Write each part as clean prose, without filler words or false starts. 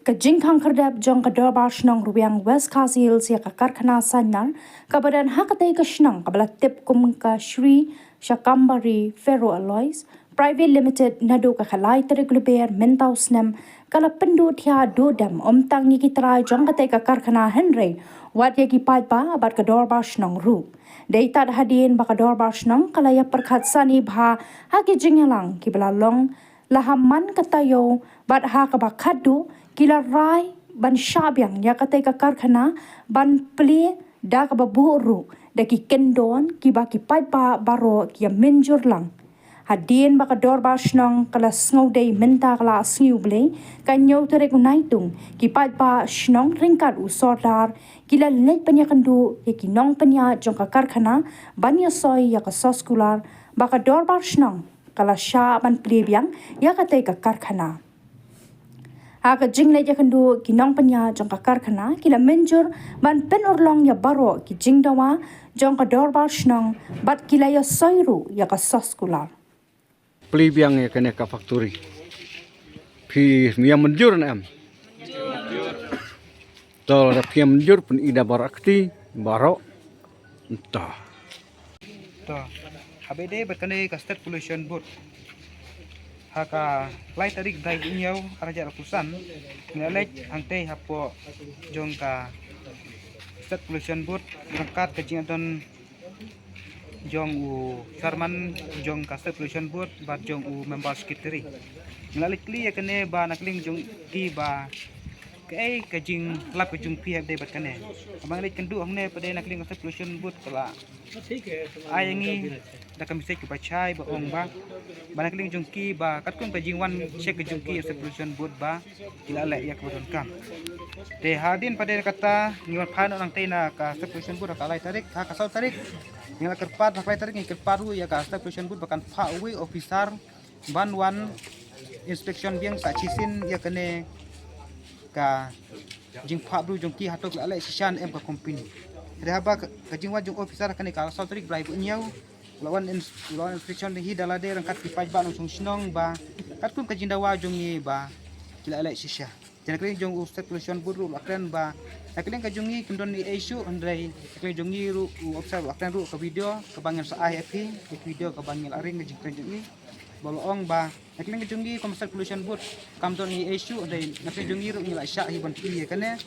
Kajingkang kerdab jong kadorbar shnong Rwiang West Kasil siya ka Karkhana saiñ kabadan hakatay ka shnong kabalatip kumka Shri Shakambari Ferro Alloys Private Limited nado ka kalay terigluber mentau snem kala pendu tia dodam omtang ni kitray jong katay ka Karkhana Henry wat yagi pa abat kadorbar shnong ru. Data hadin baka dorbar shnong kalaya perkat sani bha haki jingyalang kibalalong lahaman katayo bat ha kabakadu kila rai ban Shah biang ya katay ka Karkhana ban Plie da kababuru da ki kendon ki baki pa baro ki menjur lang hadin baka dorbar shnong kala sngoday menta kala sniuble kanyo terek unaitung ki pa shnong ringkat usordar kila lek penyakandu ya ki nong penya jong ka Karkhana ban ya soy ya ka soskular baka dorbar shnong kala Shah ban Plie biang ya katay ka Karkhana. Haka jing le jakandu kinong penya jong ka Karkhana kila menjur ban pen urlong ya baro ki jing dawa jong ka dorbar shnong bat kila ya soiru ya ka soskular. Plie biang ya kene ka factory. Pi mia menjur na am. Tol da pi menjur pun ida barakti baro entah. To habede berkene ka state pollution board. Haka Plie tarik dai inyaw araja rakusan ngalej angte hapo jong ka state pollution board berangkat ke jingadon jong u sarman jong ka state pollution board bat jong u member secretary ngalej kli ya kene ba nakling jong ki ba ke kajing lap kajung pi habde berkene abang lej kendu hamne pade nakling state pollution board kala ayangi da kami sek bachai ba ong ba banakling jungki ba katkun ka jingwan check jungki sa pollution board ba kilala ya kabon kam te hadin pada kata ngiwan phano nang tena ka sa pollution board ka lai tarik ha ka sau tarik ngala kerpat lai tarik ngi kerparu ya ka sa pollution board bakan pha uwi officer ban wan inspection biang ka chisin ya kene ka jing pha bru jungki hatok la sishan em ka company rehaba kajingwa jung officer kane ka sau tarik brai bu nyau lawan inspection hi dalade rangkat ki paj ba nong snong ba kat kun kajindawa jong ni ba kila alai sisha jana kling jong state pollution board ru akran ba akling ka jong ni kendon ni issue andrai akling jong ni ru observe akran ru ka video ka bangil sa IFP ki video ka bangil aring jing kan jong ni bolong ba akling ka jong ni state pollution board kam don ni issue andrai akling jong ni ru ngila Shah hi ban Plie kane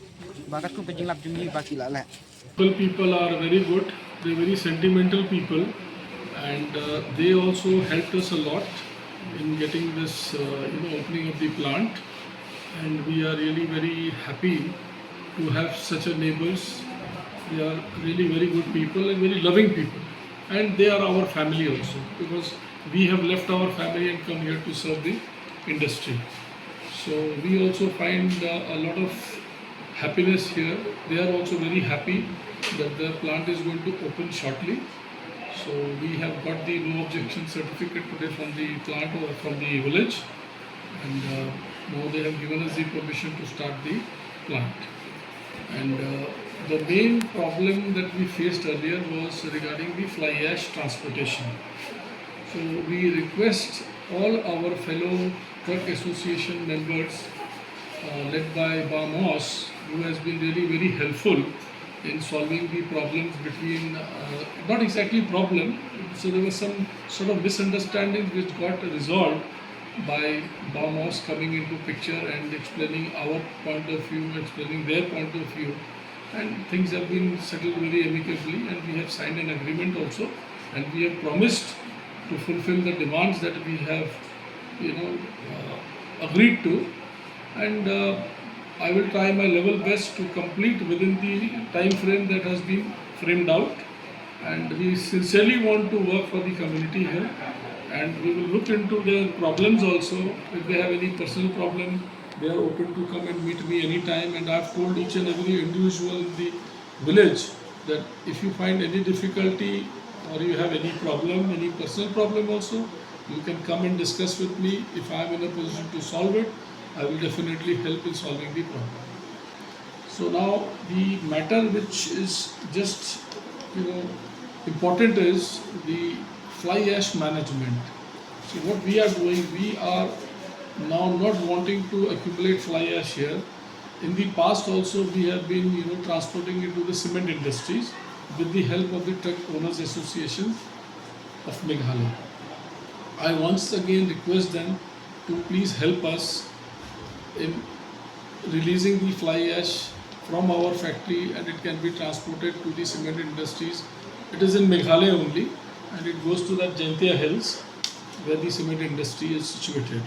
ba kat kun kajing lap jong ni ba kila alai. People are very good, they are very sentimental people, and they also helped us a lot in getting this opening of the plant, and we are really very happy to have such a neighbors. They are really very good people and very loving people, and they are our family also, because we have left our family and come here to serve the industry. So we also find a lot of happiness here. They are also very happy that the plant is going to open shortly. So we have got the no objection certificate today from the plant or from the village, and now they have given us the permission to start the plant. And the main problem that we faced earlier was regarding the fly ash transportation. So we request all our fellow truck association members led by Moss, who has been really very helpful in solving the problems between, not exactly problem, so there was some sort of misunderstandings which got resolved by Moss coming into picture and explaining our point of view, explaining their point of view, and things have been settled very amicably, and we have signed an agreement also, and we have promised to fulfill the demands that we have agreed to, and I will try my level best to complete within the time frame that has been framed out, and we sincerely want to work for the community here, and we will look into their problems also. If they have any personal problem, they are open to come and meet me anytime, and I have told each and every individual in the village that if you find any difficulty or you have any problem, any personal problem also, you can come and discuss with me. If I am in a position to solve it, I will definitely help in solving the problem. So now the matter which is just important is the fly ash management. So what we are doing, we are now not wanting to accumulate fly ash here. In the past also we have been transporting it to the cement industries with the help of the Truck Owners Association of Meghalaya. I once again request them to please help us in releasing the fly ash from our factory, and it can be transported to the cement industries. It is in Meghalaya only, and it goes to the Jaintia Hills where the cement industry is situated.